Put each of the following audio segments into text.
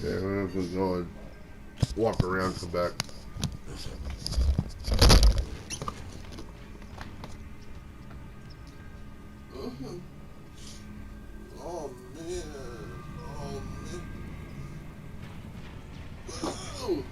Okay, I'm gonna go and walk around, come back. Uh-huh. Oh man. Oh man. Whoa.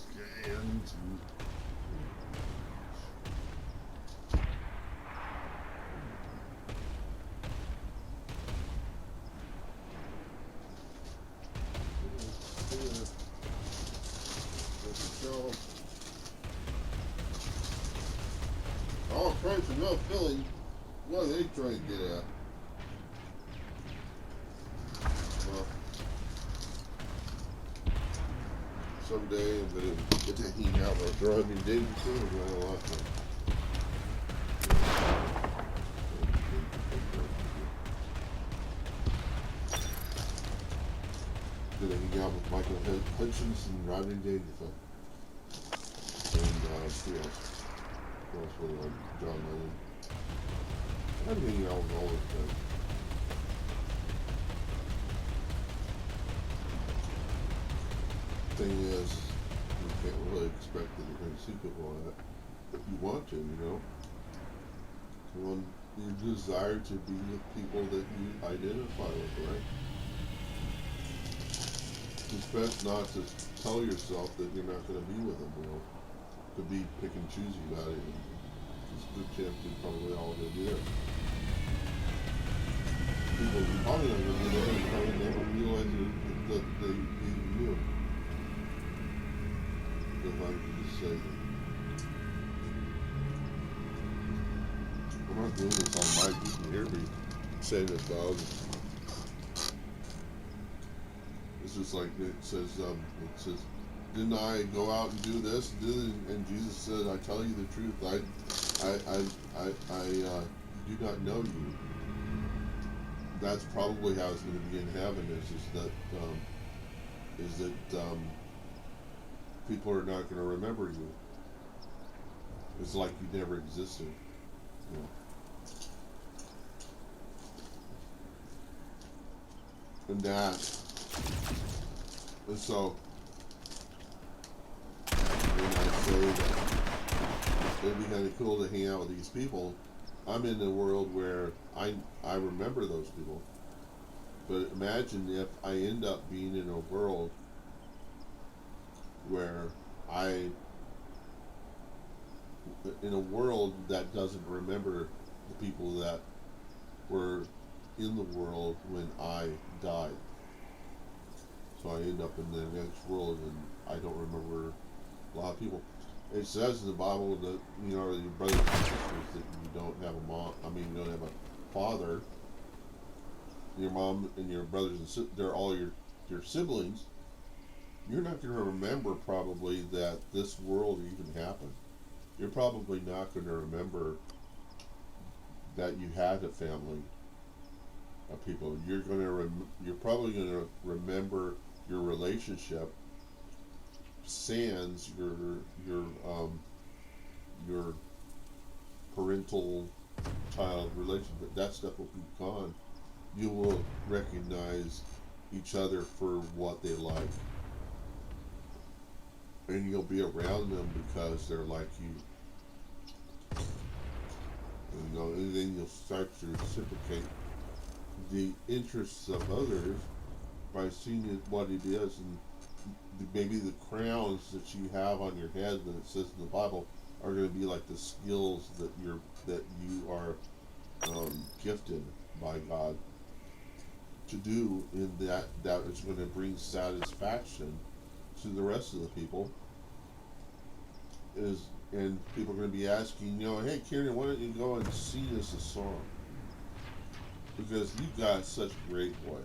Okay, and all price of no filling. What are they trying to get at? Well, someday I'm gonna get to hang out with Rodney Davidson and run a lot of gonna hang out with Michael Hutchins and Rodney Davidson. And who else? Who else was it? John Lennon. I'm hanging out with all those guys. Thing is, you can't really expect that you're going to see people like that. But you want to, you know. You want your desire to be with people that you identify with, right? It's best not to tell yourself that you're not going to be with them, you know. To be pick and choosy about it. It's a good chance you're probably all going to do that. People are probably not going to do that and probably never realize that they even knew. If I can just say that. I'm not doing this on mic. You can hear me saying this, dog. It's just like it says, didn't I go out and do this? And Jesus said, I tell you the truth. I do not know you. That's probably how it's going to be in heaven. Is that people are not going to remember you. It's like you never existed. You know. And that, and so when I say that it'd be kind of cool to hang out with these people, I'm in a world where I remember those people. But imagine if I end up being in a world where in a world that doesn't remember the people that were in the world when I died. So I end up in the next world and I don't remember a lot of people. It says in the Bible that your brothers and sisters that you don't have a mom. I mean, you don't have a father. Your mom and your brothers and sisters, they're all your siblings. You're not going to remember probably that this world even happened. You're probably not going to remember that you had a family of people. You're probably going to remember your relationship sans your parental child relationship. That stuff will be gone. You will recognize each other for what they like, and you'll be around them because they're like you. And then you'll start to reciprocate the interests of others by seeing what it is, and maybe the crowns that you have on your head that it says in the Bible are going to be like the skills that you are gifted by God to do in that is going to bring satisfaction to the rest of the people is, and people are going to be asking, hey Kieran, why don't you go and sing us a song, because you've got such a great voice.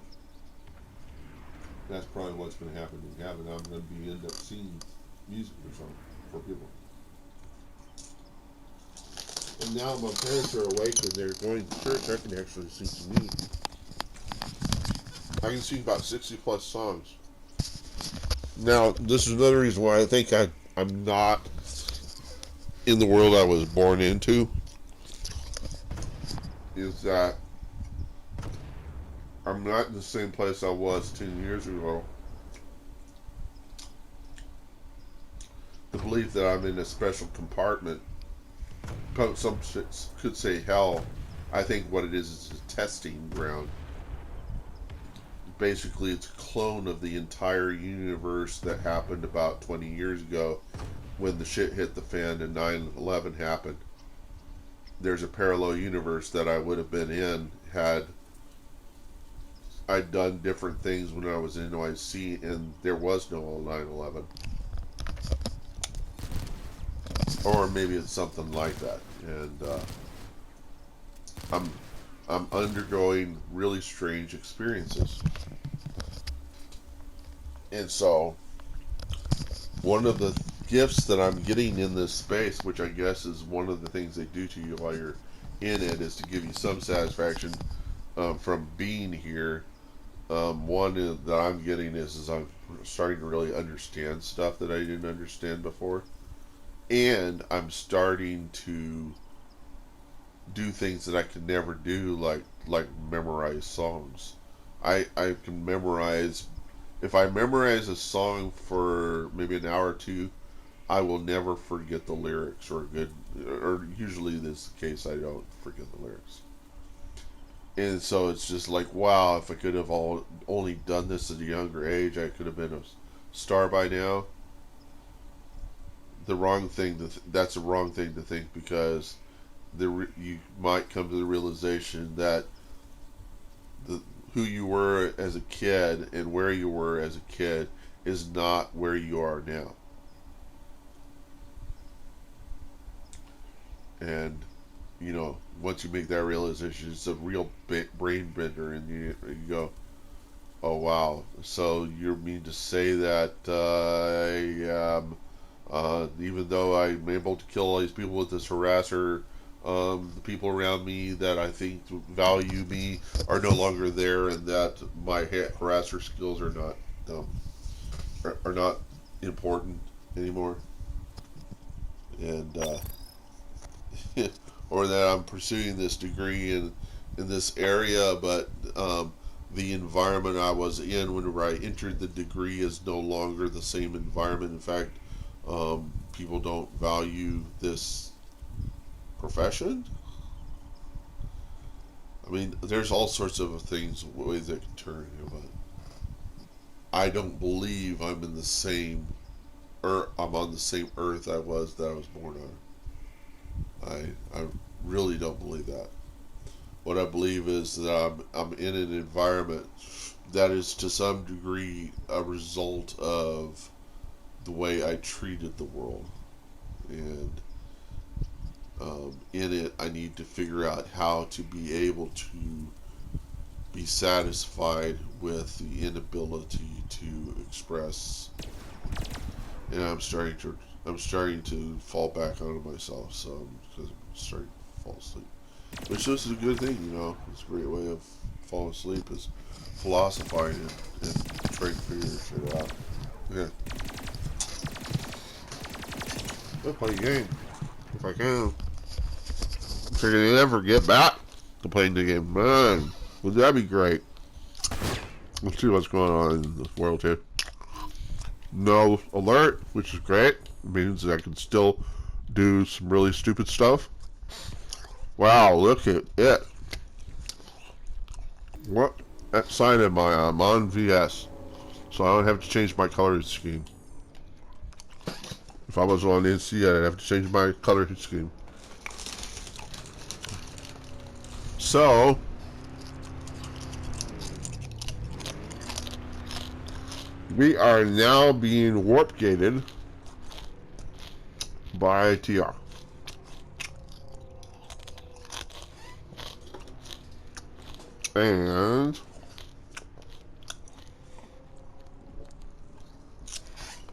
That's probably what's going to happen in heaven. I'm going to be end up singing music or something for people. And now my parents are awake and they're going to church. I can actually sing some music. I can sing about 60 plus songs. Now, this is another reason why I think I'm not in the world I was born into, is that I'm not in the same place I was 10 years ago. The belief that I'm in a special compartment, some could say hell. I think what it is a testing ground. Basically, it's a clone of the entire universe that happened about 20 years ago when the shit hit the fan and 9/11 happened. There's a parallel universe that I would have been in had I'd done different things when I was in NYC and there was no 9/11. Or maybe it's something like that. And I'm undergoing really strange experiences. And so, one of the gifts that I'm getting in this space, which I guess is one of the things they do to you while you're in it, is to give you some satisfaction from being here. One that I'm getting is I'm starting to really understand stuff that I didn't understand before. And I'm starting to do things that I could never do, like memorize songs. I can memorize. If I memorize a song for maybe an hour or two, I will never forget the lyrics, or usually this is the case, I don't forget the lyrics. And so it's just like, wow, if I could have only done this at a younger age, I could have been a star by now. That's a wrong thing to think, because you might come to the realization that who you were as a kid and where you were as a kid is not where you are now. And once you make that realization, it's a real brain bender, and you go, oh wow, so you mean to say that even though I'm able to kill all these people with this harasser, the people around me that I think value me are no longer there, and that my harasser skills are not important anymore, and or that I'm pursuing this degree in this area, but the environment I was in whenever I entered the degree is no longer the same environment. In fact, people don't value this profession. I mean, there's all sorts of things, ways that can turn here, but I don't believe I'm in the same, I'm on the same earth that I was born on. I really don't believe that. What I believe is that I'm in an environment that is to some degree a result of the way I treated the world, and in it I need to figure out how to be able to be satisfied with the inability to express, and I'm starting to fall back onto myself, so because I'm starting to fall asleep, which is a good thing, It's a great way of falling asleep, is philosophizing and trying to figure shit out. Okay. I'll play a game if I can. If I can ever get back to playing the game, man, would that be great? Let's see what's going on in this world here. No alert, which is great. It means that I can still do some really stupid stuff. Wow, look at it. What sign am I on? I'm on VS. So I don't have to change my color scheme. If I was on NC, I'd have to change my color scheme. So, we are now being warp gated by TR. And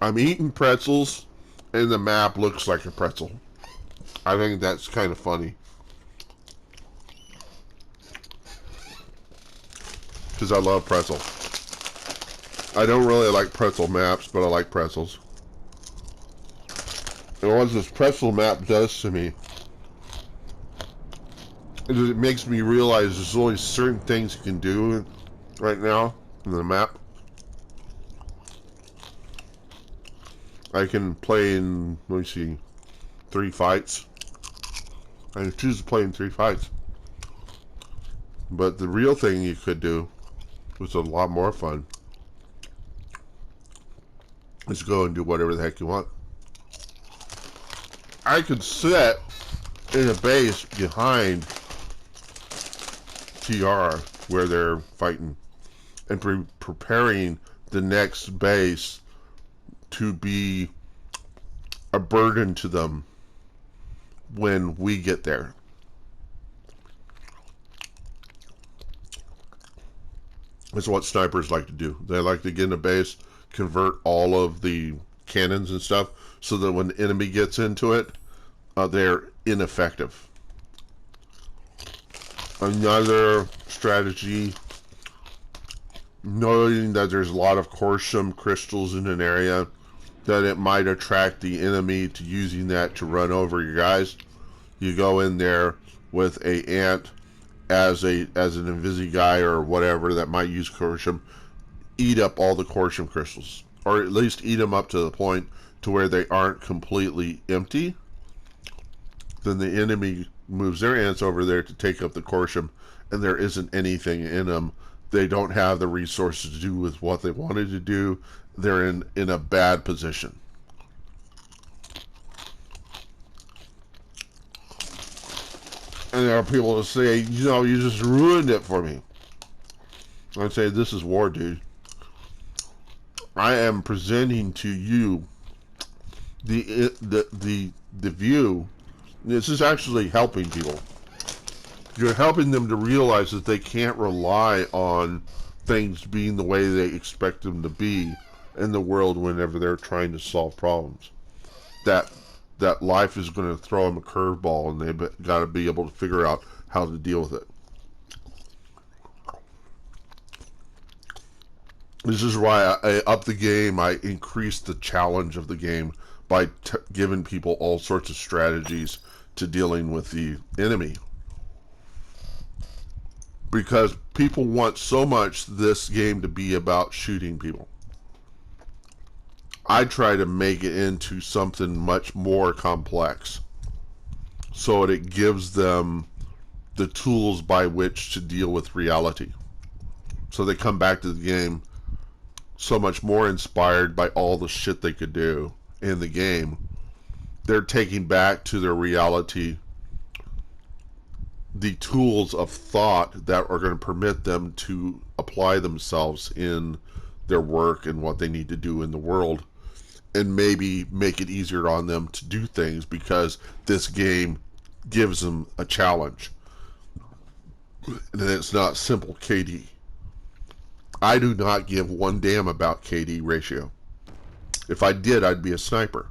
I'm eating pretzels, and the map looks like a pretzel. I think that's kind of funny. Because I love pretzel. I don't really like pretzel maps, but I like pretzels. And what this pretzel map does to me is it makes me realize there's only certain things you can do right now in the map. I can play in, let me see, 3 fights. I can choose to play in 3 fights. But the real thing you could do, which is a lot more fun, is go and do whatever the heck you want. I could sit in a base behind TR where they're fighting and preparing the next base to be a burden to them when we get there. That's what snipers like to do. They like to get in a base, convert all of the cannons and stuff, so that when the enemy gets into it, they're ineffective. Another strategy, knowing that there's a lot of Corsham crystals in an area, that it might attract the enemy to using that to run over your guys. You go in there with a ant as an invisi guy or whatever that might use Corsham, eat up all the Corsham crystals, or at least eat them up to the point to where they aren't completely empty. Then the enemy moves their ants over there to take up the Corsham, and there isn't anything in them. They don't have the resources to do with what they wanted to do. They're in a bad position. And there are people that say, you just ruined it for me. I'd say, this is war, dude. I am presenting to you the view. This is actually helping people. You're helping them to realize that they can't rely on things being the way they expect them to be in the world whenever they're trying to solve problems. That life is going to throw them a curveball, and they've got to be able to figure out how to deal with it. This is why I up the game. I increased the challenge of the game by giving people all sorts of strategies to dealing with the enemy. Because people want so much this game to be about shooting people. I try to make it into something much more complex, so that it gives them the tools by which to deal with reality. So they come back to the game so much more inspired by all the shit they could do in the game. They're taking back to their reality the tools of thought that are going to permit them to apply themselves in their work and what they need to do in the world, and maybe make it easier on them to do things because this game gives them a challenge. And it's not simple KD. I do not give one damn about KD ratio. If I did, I'd be a sniper.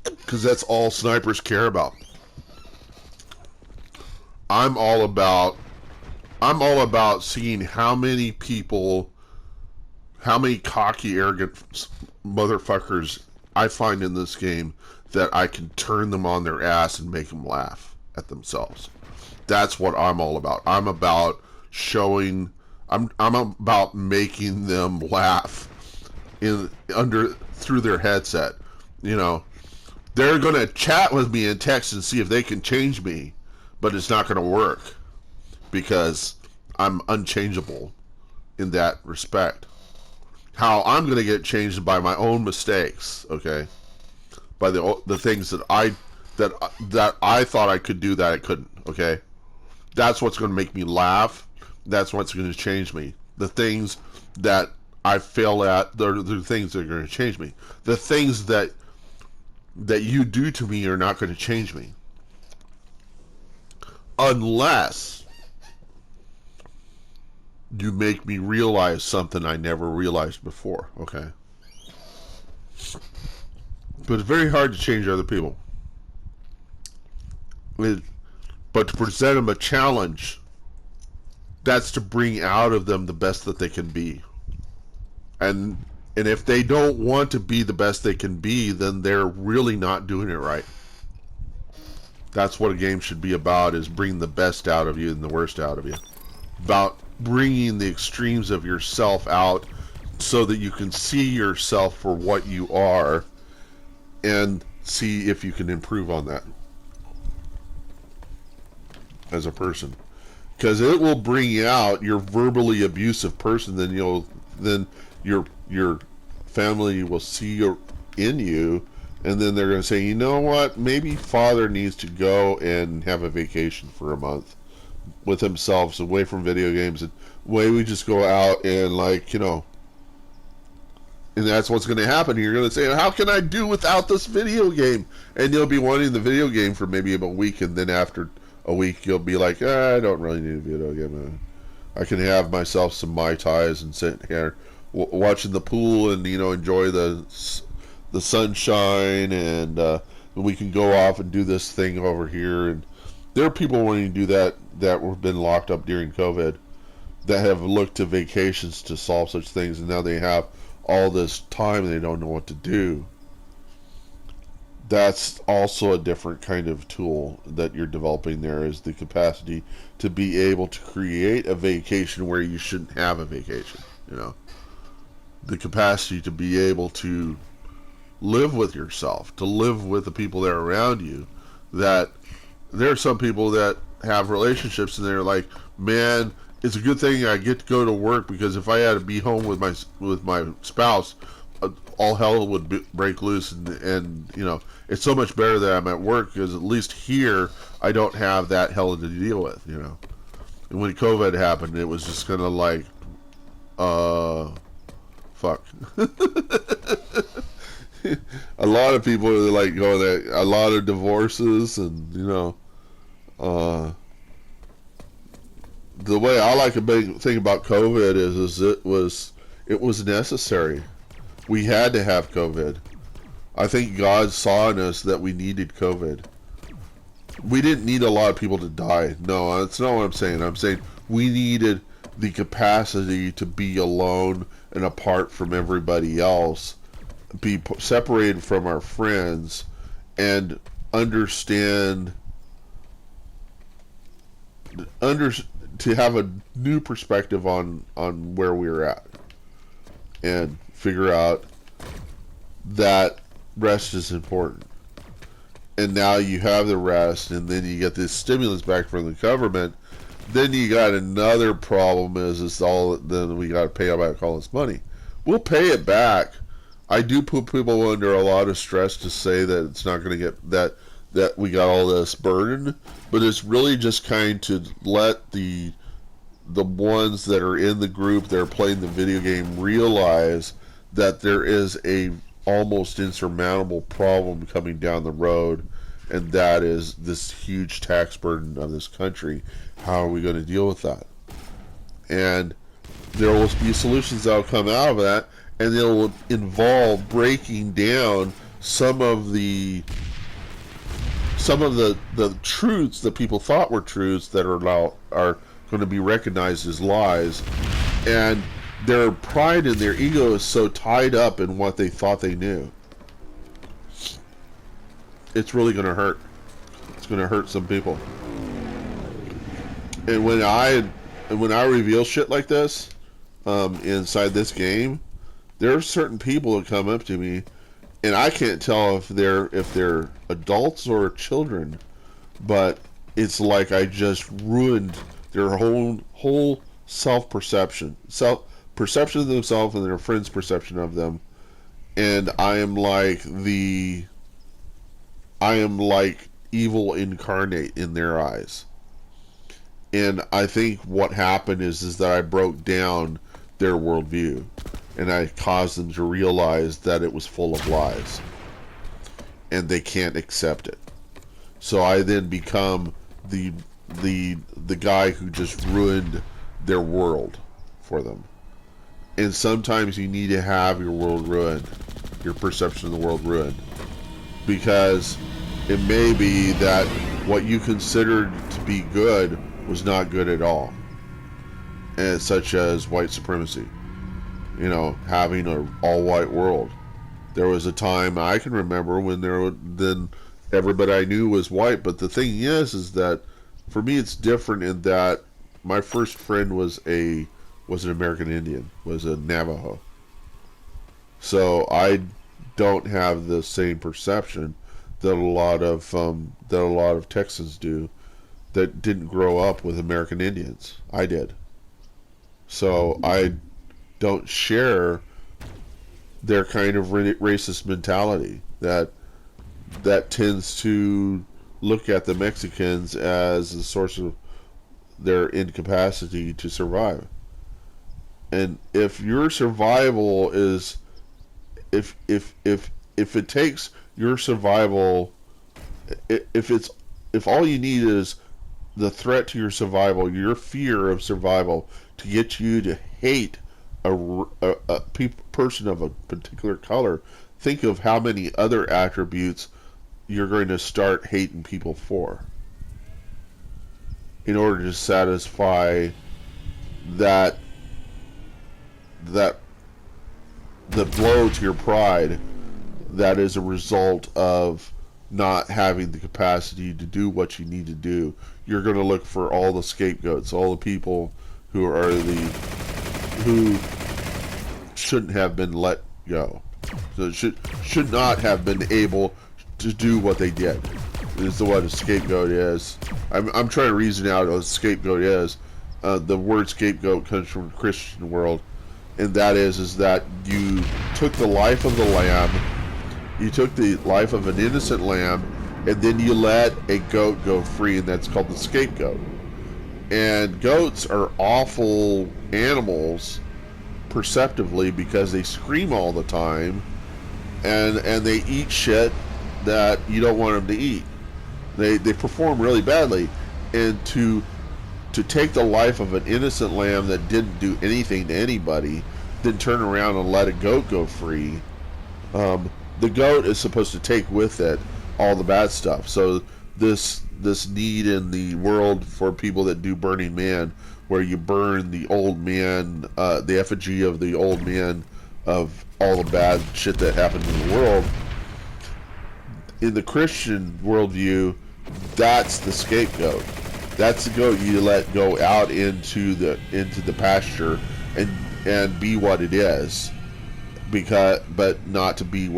Because that's all snipers care about. I'm all about seeing how many people, how many cocky, arrogant motherfuckers I find in this game that I can turn them on their ass and make them laugh at themselves. That's what I'm all about. I'm about showing, I'm about making them laugh through their headset. They're gonna chat with me in text and see if they can change me, but it's not gonna work because I'm unchangeable in that respect. How I'm gonna get changed by my own mistakes, okay? by the things that I thought I could do that I couldn't. Okay, that's what's going to make me laugh. That's what's going to change me. The things that I fail at, they're the things that are going to change me. The things that you do to me are not going to change me, unless you make me realize something I never realized before. Okay, but it's very hard to change other people. But to present them a challenge, that's to bring out of them the best that they can be. And if they don't want to be the best they can be, then they're really not doing it right. That's what a game should be about, is bring the best out of you and the worst out of you. About bringing the extremes of yourself out so that you can see yourself for what you are and see if you can improve on that as a person. Because it will bring out your verbally abusive person, then your family will see in you, and then they're going to say, you know what, maybe father needs to go and have a vacation for a month with himself, away from video games, and way we just go out and, like, and that's what's going to happen. You're going to say, how can I do without this video game? And you'll be wanting the video game for maybe about a week, and then after a week you'll be like, I don't really need a video game. I can have myself some Mai Tais and sit here watching the pool and enjoy the sunshine, and we can go off and do this thing over here. And there are people wanting to do that have been locked up during COVID, that have looked to vacations to solve such things, and now they have all this time and they don't know what to do. That's also a different kind of tool that you're developing there, is the capacity to be able to create a vacation where you shouldn't have a vacation. The capacity to be able to live with yourself, to live with the people that are around you. That there are some people that have relationships and they're like, man, it's a good thing I get to go to work, because if I had to be home with my spouse, all hell would break loose, and it's so much better that I'm at work, because at least here I don't have that hell to deal with. And when COVID happened, it was just kind of like, fuck. A lot of people are like going there, a lot of divorces, and the way I like a big thing about COVID is it was necessary. We had to have COVID. I think God saw in us that we needed COVID. We didn't need a lot of people to die. No, that's not what I'm saying. I'm saying we needed the capacity to be alone and apart from everybody else, be separated from our friends, and understand to have a new perspective on where we're at, and figure out that rest is important. And now you have the rest, and then you get this stimulus back from the government. Then you got another problem, is all then we got to pay back all this money. We'll pay it back. I do put people under a lot of stress to say that it's not going to get that we got all this burden, but it's really just kind to let the ones that are in the group that are playing the video game realize that there is a almost insurmountable problem coming down the road, and that is this huge tax burden on this country. How are we going to deal with that? And there will be solutions that will come out of that, and it will involve breaking down some of the truths that people thought were truths that are going to be recognized as lies, and their pride and their ego is so tied up in what they thought they knew. It's really going to hurt. It's going to hurt some people. And when I reveal shit like this inside this game, there are certain people that come up to me, and I can't tell if they're adults or children, but it's like I just ruined their whole perception of themselves and their friends' perception of them, and I am like the I am like evil incarnate in their eyes. And I think what happened is that I broke down their worldview, and I caused them to realize that it was full of lies, and they can't accept it. So I then become the the guy who just ruined their world for them. And sometimes you need to have your world ruined, your perception of the world ruined, because it may be that what you considered to be good was not good at all, and such as white supremacy. You know, having an all-white world. There was a time I can remember when then everybody I knew was white. But the thing is that for me it's different in that my first friend was an American Indian, was a Navajo. So I don't have the same perception that a lot of Texans do that didn't grow up with American Indians. I did. So I don't share their kind of racist mentality that tends to look at the Mexicans as a source of their incapacity to survive. And if your survival is if it takes your survival, if all you need is the threat to your survival, your fear of survival, to get you to hate person of a particular color, think of how many other attributes you're going to start hating people for in order to satisfy that the blow to your pride that is a result of not having the capacity to do what you need to do. You're going to look for all the scapegoats, all the people who shouldn't have been let go. So should not have been able to do what they did. Is what a scapegoat is. I'm trying to reason out what a scapegoat is. The word scapegoat comes from the Christian world, and that is that you took the life of the lamb, you took the life of an innocent lamb, and then you let a goat go free, and that's called the scapegoat. And goats are awful animals perceptively because they scream all the time, and they eat shit that you don't want them to eat. They perform really badly, and to take the life of an innocent lamb that didn't do anything to anybody, then turn around and let a goat go free. The goat is supposed to take with it all the bad stuff. So this need in the world for people that do Burning Man, where you burn the old man, the effigy of the old man of all the bad shit that happened in the world. In the Christian worldview, that's the scapegoat. That's the goat you let go out into the pasture and be what it is, but not to be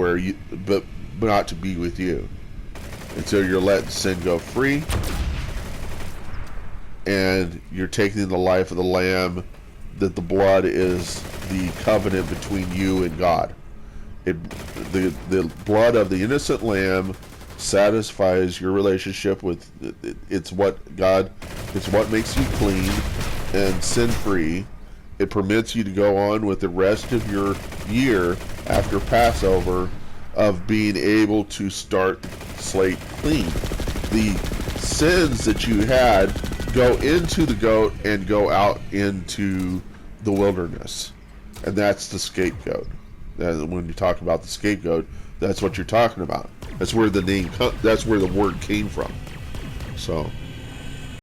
not to be with you. And so you're letting sin go free, and you're taking the life of the lamb, that the blood is the covenant between you and God. The blood of the innocent lamb satisfies your relationship with it's what makes you clean and sin free. It permits you to go on with the rest of your year after Passover of being able to start slate clean. The sins that you had go into the goat and go out into the wilderness, and that's the scapegoat. And when you talk about the scapegoat, that's what you're talking about. That's where the word came from. So